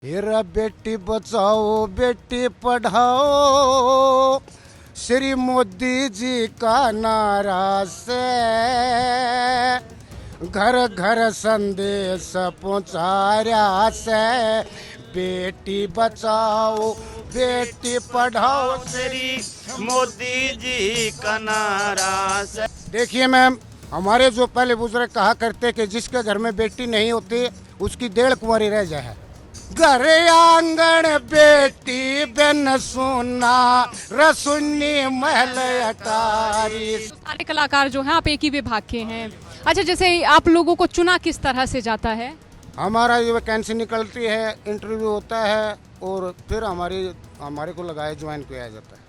हेरा बेटी बचाओ बेटी पढ़ाओ श्री मोदी जी का नारा से घर घर संदेश पहुँचाया से बेटी बचाओ बेटी पढ़ाओ श्री मोदी जी का नारा से। देखिए मैम, हमारे जो पहले बुजुर्ग कहा करते कि जिसके घर में बेटी नहीं होती उसकी डेढ़ कुंवारी रह जाए। घर आंगन बेटी बिन सुना रसुन्नी महल अटारी। सारे कलाकार जो हैं आप एक ही विभाग के हैं। अच्छा, जैसे आप लोगों को चुना किस तरह से जाता है? हमारा ये वैकेंसी निकलती है, इंटरव्यू होता है और फिर हमारे को लगाया ज्वाइन किया जाता है।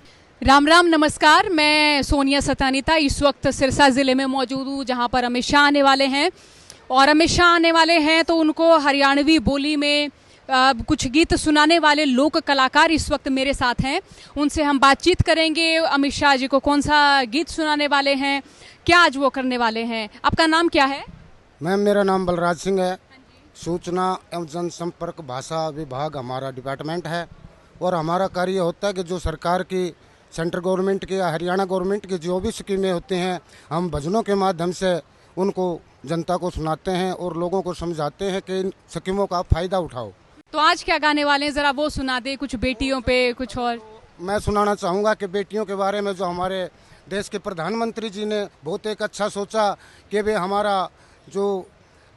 राम राम, नमस्कार। मैं सोनिया सतानीता इस वक्त सिरसा ज़िले में मौजूद हूँ, जहाँ पर अमित शाह आने वाले हैं। और अमित शाह आने वाले हैं तो उनको हरियाणवी बोली में कुछ गीत सुनाने वाले लोक कलाकार इस वक्त मेरे साथ हैं। उनसे हम बातचीत करेंगे। अमित शाह जी को कौन सा गीत सुनाने वाले हैं, क्या आज वो करने वाले हैं। आपका नाम क्या है? मैम, मेरा नाम बलराज सिंह है। सूचना एवं जनसंपर्क भाषा विभाग हमारा डिपार्टमेंट है। और हमारा कार्य होता है कि जो सरकार की, सेंट्रल गवर्नमेंट की या हरियाणा गवर्नमेंट की जो भी स्कीमें होती हैं, हम भजनों के माध्यम से उनको जनता को सुनाते हैं और लोगों को समझाते हैं कि इन स्कीमों का फ़ायदा उठाओ। तो आज क्या गाने वाले हैं, ज़रा वो सुना दे। कुछ बेटियों पे, कुछ और। मैं सुनाना चाहूँगा कि बेटियों के बारे में जो हमारे देश के प्रधानमंत्री जी ने बहुत एक अच्छा सोचा कि वे हमारा जो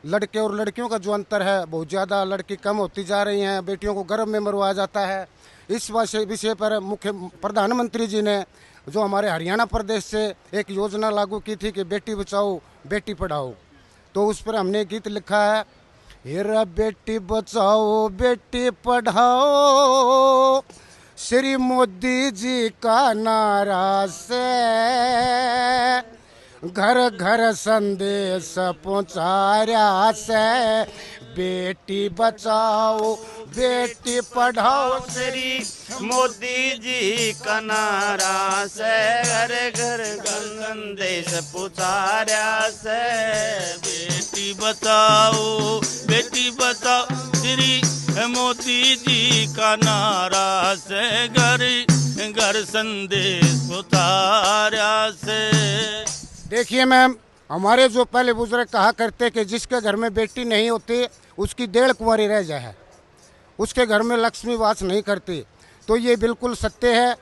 लड़के और लड़कियों का जो अंतर है, बहुत ज़्यादा लड़की कम होती जा रही हैं, बेटियों को गर्भ में मरवाया जाता है। इस विषय पर मुख्य प्रधानमंत्री जी ने जो हमारे हरियाणा प्रदेश से एक योजना लागू की थी कि बेटी बचाओ बेटी पढ़ाओ, तो उस पर हमने गीत लिखा है। हेरा बेटी बचाओ बेटी पढ़ाओ श्री मोदी जी का नारा से घर घर संदेश पहुँचाया से बेटी बचाओ बेटी पढ़ाओ श्री मोदी जी का नारा से घर घर संदेश पुचारा से। बेटी बचाओ श्री मोदी जी का नारा से घर घर संदेश पुचारा से। देखिए मैम, हमारे जो पहले बुजुर्ग कहा करते कि जिसके घर में बेटी नहीं होती उसकी डेढ़ कुंवारी रह जाए, उसके घर में लक्ष्मी वास नहीं करती, तो ये बिल्कुल सत्य है।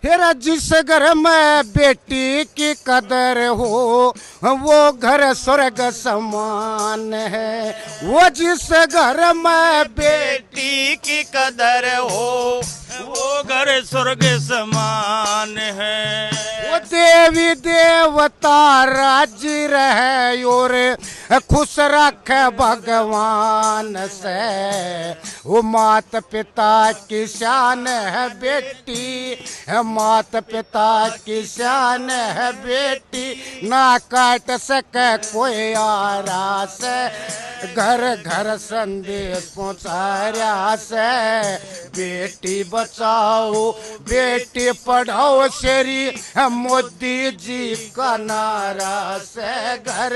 हेरा जिस घर में बेटी की कदर हो वो घर स्वर्ग समान है। वो जिस घर में बेटी की कदर हो वो घर स्वर्ग समान है। वो देवी देवता राजी रहे और खुश रखे भगवान से। वो माता पिता की शान है बेटी, माता पिता की शान है बेटी, ना काट सके कोई आरा से घर घर संदेश पहुँचाया से बेटी बचाओ बेटी पढ़ाओ श्री मोदी जी का नारा से घर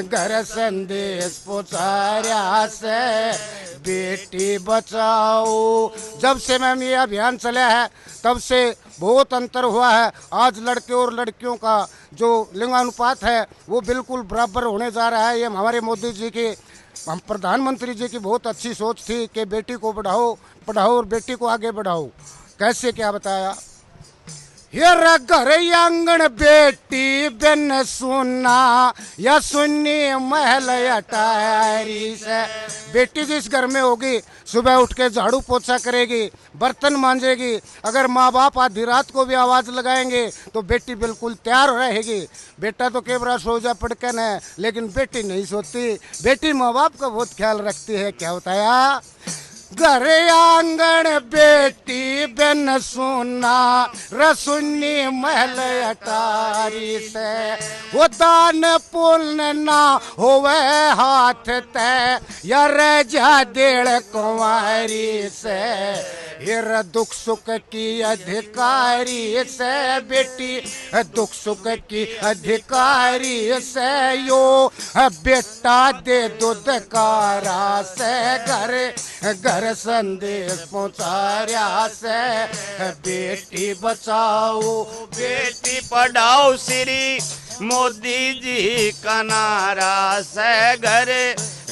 घर संदेश पहुँचाया से बेटी बचाओ। जब से मैम ये अभियान चला है तब से बहुत अंतर हुआ है। आज लड़के और लड़कियों का जो लिंगानुपात है वो बिल्कुल बराबर होने जा रहा है। ये हमारे मोदी जी की, हम प्रधानमंत्री जी की बहुत अच्छी सोच थी कि बेटी को पढ़ाओ और बेटी को आगे बढ़ाओ। कैसे, क्या बताया। हेरा घर आंगन बेटी बिन सुना या सुन्नी महल अटारी से। बेटी जिस घर में होगी सुबह उठ के झाड़ू पोछा करेगी, बर्तन मांजेगी। अगर माँ बाप आधी रात को भी आवाज़ लगाएंगे तो बेटी बिल्कुल तैयार रहेगी। बेटा तो केवरा सो जा पड़कन है, लेकिन बेटी नहीं सोती। बेटी माँ बाप का बहुत ख्याल रखती है। क्या बताया। घर आंगन बेटी बिन सुना रसुन्नी महल अटारी से। वो दान पुण्य ना होवे हाथ तय या रह जा डेढ़ कुंवारी से हिर दुख सुख की अधिकारी से बेटी, दुख सुख की अधिकारी से यो बेटा दे दूध कारा से घर घर संदेश पहुंचारिया से बेटी बचाओ बेटी पढ़ाओ श्री मोदी जी का नारा से घर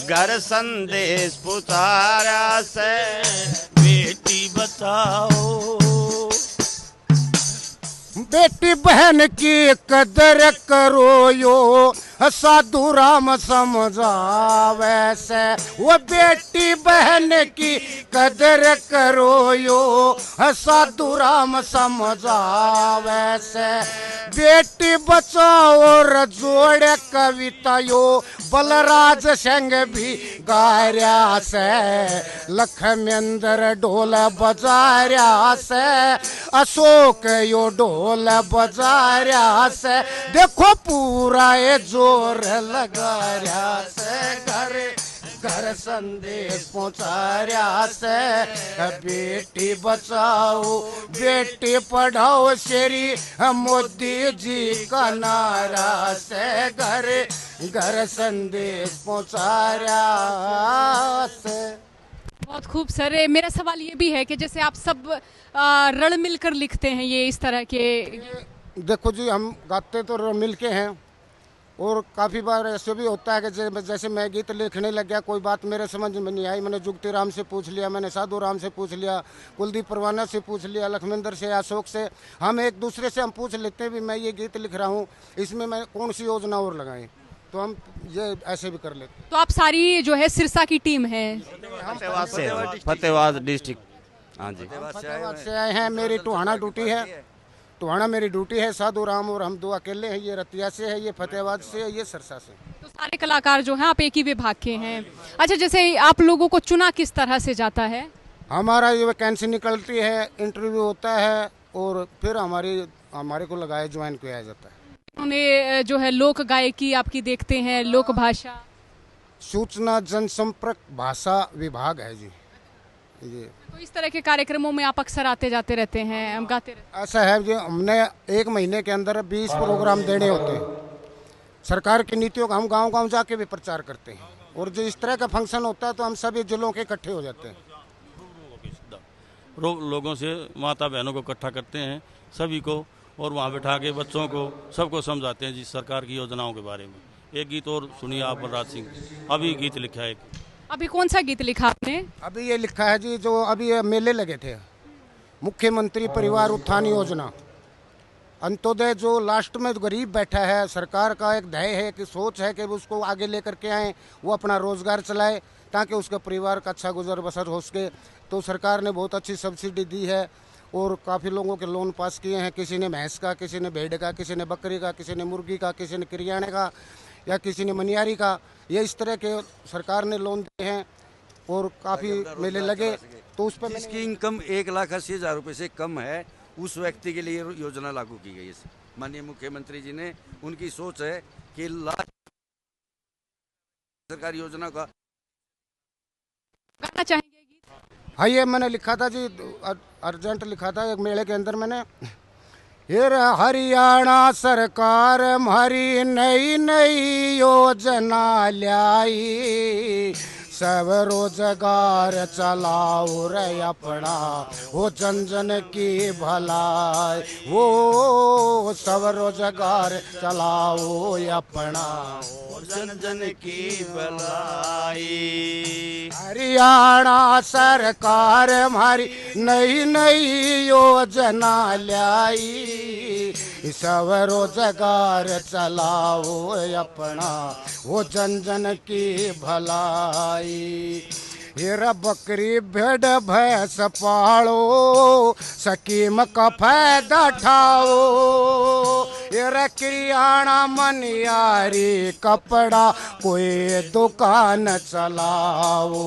घर संदेश पुचारा से बेटी बचाओ। बेटी बहन की कदर करो यो साधु राम समझावे से, वो बेटी बहन की कदर करो यो साधु राम समझावे से। बेटी बचाओ और जोड़े कविता यो बलराज संग भी गार्या से, लखमेंद्र ढोल बजार्या से, अशोक यो ढोल बजार्या से, देखो पूरा ये जोर लगा रहा से घर घर संदेश पहुंचारिया से बेटी बचाओ बेटी पढ़ाओ श्री मोदी जी का नारा से घर घर संदेश पहुंचारिया से। बहुत खूब सर। मेरा सवाल ये भी है कि जैसे आप सब रल मिलकर लिखते हैं ये इस तरह के। देखो जी, हम गाते तो रल मिल के हैं और काफ़ी बार ऐसे भी होता है कि जैसे मैं गीत लिखने लग गया, कोई बात मेरे समझ में नहीं आई, मैंने जुगती राम से पूछ लिया, मैंने साधु राम से पूछ लिया, कुलदीप परवाना से पूछ लिया, लखमेंद्र से, अशोक से, हम एक दूसरे से हम पूछ लेते हैं भी मैं ये गीत लिख रहा हूँ, इसमें मैं कौन सी योजना और लगाएं, तो हम ये ऐसे भी कर लेते हैं। तो आप सारी जो है सिरसा की टीम है? फतेहाबाद से, फतेहाबाद डिस्ट्रिक्ट। हाँ जी, फतेहाबाद से आए हैं। मेरी टोहाना ड्यूटी है, टोहाना मेरी ड्यूटी है। साधु राम और हम दो अकेले हैं। ये रतिया से है, ये फतेहाबाद से है, ये सरसा से। तो सारे कलाकार जो हैं आप एक ही विभाग के हैं। अच्छा, जैसे आप लोगों को चुना किस तरह से जाता है? हमारा ये वैकेंसी निकलती है, इंटरव्यू होता है और फिर हमारे को लगाया ज्वाइन किया जाता है। उन्हें जो है लोक गायकी आपकी देखते हैं, लोक भाषा? सूचना जनसंपर्क भाषा विभाग है जी ये। तो इस तरह के कार्यक्रमों में आप अक्सर आते जाते रहते हैं, हम गाते रहते हैं? ऐसा है जी, हमने एक महीने के अंदर 20 प्रोग्राम देने होते हैं। सरकार की नीतियों का हम गांव-गांव जाके भी प्रचार करते हैं और जो इस तरह का फंक्शन होता है तो हम सभी जिलों के इकट्ठे हो जाते हैं। लोगों से माता बहनों को इकट्ठा करते हैं सभी को और वहाँ बैठा के बच्चों को सबको समझाते हैं जी सरकार की योजनाओं के बारे में। एक गीत और सुनिए आप, बलराज सिंह अभी गीत लिखा है। अभी कौन सा गीत लिखा आपने? अभी ये लिखा है जी, जो अभी ये मेले लगे थे, मुख्यमंत्री परिवार उत्थान योजना, अंत्योदय, जो लास्ट में गरीब बैठा है, सरकार का एक ध्येय है कि सोच है कि उसको आगे लेकर के आए, वो अपना रोजगार चलाए ताकि उसका परिवार का अच्छा गुजर बसर हो सके। तो सरकार ने बहुत अच्छी सब्सिडी दी है और काफ़ी लोगों के लोन पास किए हैं। किसी ने भैंस का, किसी ने भेड़ का, किसी ने बकरी का, किसी ने मुर्गी का, किसी ने किरियाने का या किसी ने मनियारी का, ये इस तरह के सरकार ने लोन दिए हैं और काफ़ी मेले लगे। तो उस पर जिसकी इनकम 1,80,000 रुपये से कम है उस व्यक्ति के लिए योजना लागू की गई है। माननीय मुख्यमंत्री जी ने, उनकी सोच है कि सरकारी योजना का गाना चाहेंगे गीत? हाँ, ये मैंने लिखा था जी, अर्जेंट लिखा था एक मेले के अंदर मैंने। हिर हरियाणा सरकार हमारी नई नई योजना लाई, सब रोजगार चलाओ रे अपना, वो जन जन की भलाई, वो सब रोजगार चलाओ अपना, जन जन की भलाई। हरियाणा सरकार हमारी नई नई योजना लाई, सब रोजगार चलाओ अपना, वो जन जन की भलाई। हीरा बकरी भेड़ भैंस पालो, स्कीम का फायदा उठाओ, हीरा किराना मनियारी कपड़ा कोई दुकान चलाओ,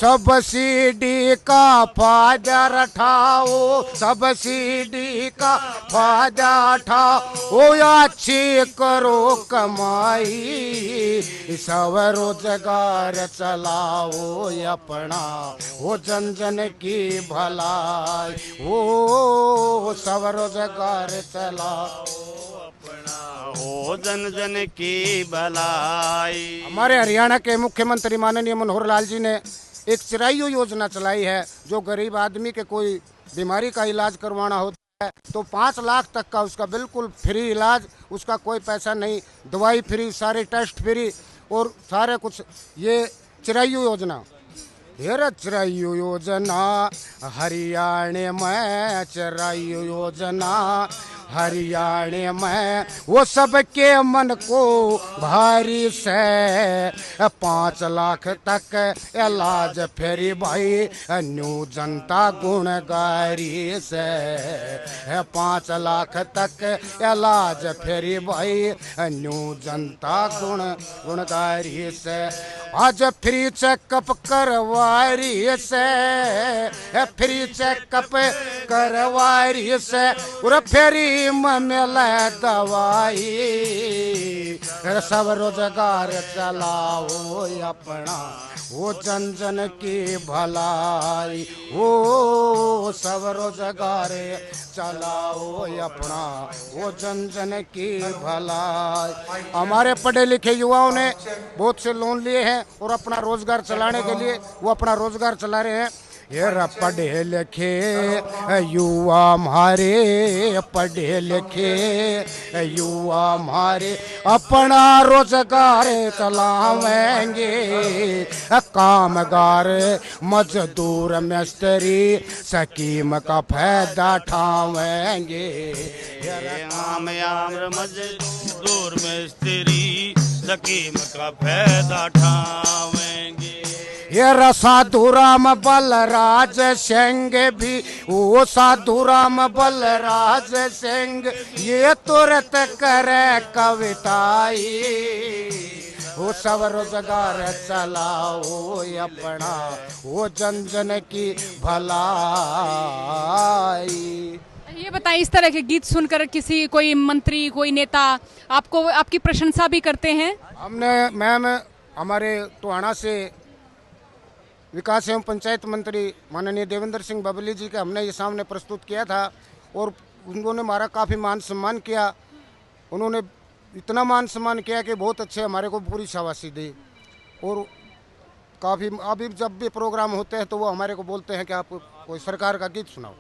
सब्सिडी का फायदा उठाओ, सब्सिडी का फायदा उठाओ, अच्छी करो कमाई, सब रोजगार चलाओ अपना, वो जन जन की भलाई, वो सब रोजगार चलाओ अपना, हो जन जन की भलाई। हमारे हरियाणा के मुख्यमंत्री माननीय मनोहर लाल जी ने एक चिरायु योजना चलाई है, जो गरीब आदमी के कोई बीमारी का इलाज करवाना होता है तो 5 लाख तक का उसका बिल्कुल फ्री इलाज, उसका कोई पैसा नहीं, दवाई फ्री, सारे टेस्ट फ्री और सारे कुछ। ये चिरायु योजना, ये चिरायु योजना हरियाणा में, चिरायु योजना हरियाणा में, वो सबके मन को भारी से, 5 लाख तक इलाज फेरी भाई, न्यू जनता गुणगारी से, 5 लाख तक इलाज फेरी भाई, न्यू जनता गुणगारी से, आज फ्री चेकअप करवारी से, फ्री चेकअप करवारी से, और फेरी मिले दवाई, सब रोजगार चलाओ अपना, वो जन जन की भलाई, वो सब रोजगार चलाओ अपना, वो जन जन की भलाई। हमारे पढ़े लिखे युवाओं ने बहुत से लोन लिए हैं और अपना रोजगार चलाने के लिए वो अपना रोजगार चला रहे हैं। ये पढ़े लिखे युवा हमारे, पढ़े लिखे युवा हमारे अपना रोजगार चलावेंगे, कामगार मजदूर मिस्त्री स्कीम का फायदा उठावेंगे, कामयाब मजदूर मिस्त्री स्कीम का फायदा उठावेंगे। ये साधु राम बलराज सिंह भी, वो साधु राम बलराज सिंह ये तुरंत करे कविताई, वो सब रोजगार चलाओ अपना, वो जन जन की भलाई। ये बताएं, इस तरह के गीत सुनकर किसी कोई मंत्री, कोई नेता आपको आपकी प्रशंसा भी करते हैं? हमने मैम हमारे टोहाना से विकास एवं पंचायत मंत्री माननीय देवेंद्र सिंह बबली जी का हमने ये सामने प्रस्तुत किया था और उन्होंने हमारा काफ़ी मान सम्मान किया। उन्होंने इतना मान सम्मान किया कि बहुत अच्छे हमारे को पूरी शाबाशी दी और काफ़ी अभी जब भी प्रोग्राम होते हैं तो वो हमारे को बोलते हैं कि आप कोई सरकार का गीत सुनाओ।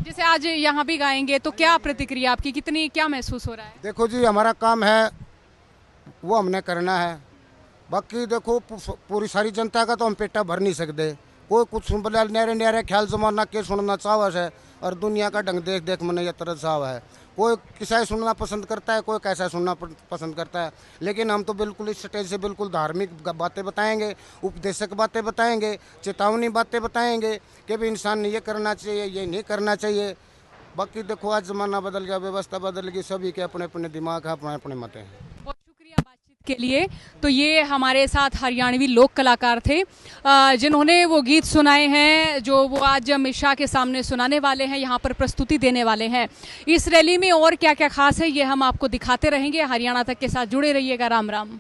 जैसे आज यहाँ भी गाएंगे तो क्या प्रतिक्रिया आपकी, कितनी क्या महसूस हो रहा है? देखो जी, हमारा काम है वो हमने करना है, बाकी देखो पूरी सारी जनता का तो हम पेटा भर नहीं सकते। कोई कुछ बोला न्यारे न्यारे ख्याल जमाना के सुनना चाहवा है और दुनिया का ढंग देख देख मन ये तरह चाहवा है। कोई किसा सुनना पसंद करता है, कोई कैसा सुनना पसंद करता है, लेकिन हम तो बिल्कुल इस स्टेज से बिल्कुल धार्मिक बातें बताएंगे, उपदेशक बातें बताएंगे, चेतावनी बातें बताएंगे कि भी इंसान ने ये करना चाहिए, ये नहीं करना चाहिए। बाकी देखो आज ज़माना बदल गया, व्यवस्था बदल गई, सभी के अपने अपने दिमाग है, अपने अपने मत हैं। बहुत शुक्रिया बातचीत के लिए। तो ये हमारे साथ हरियाणवी लोक कलाकार थे जिन्होंने वो गीत सुनाए हैं जो वो आज अमित शाह के सामने सुनाने वाले हैं, यहाँ पर प्रस्तुति देने वाले हैं। इस रैली में और क्या क्या खास है ये हम आपको दिखाते रहेंगे। हरियाणा तक के साथ जुड़े रहिएगा। राम राम।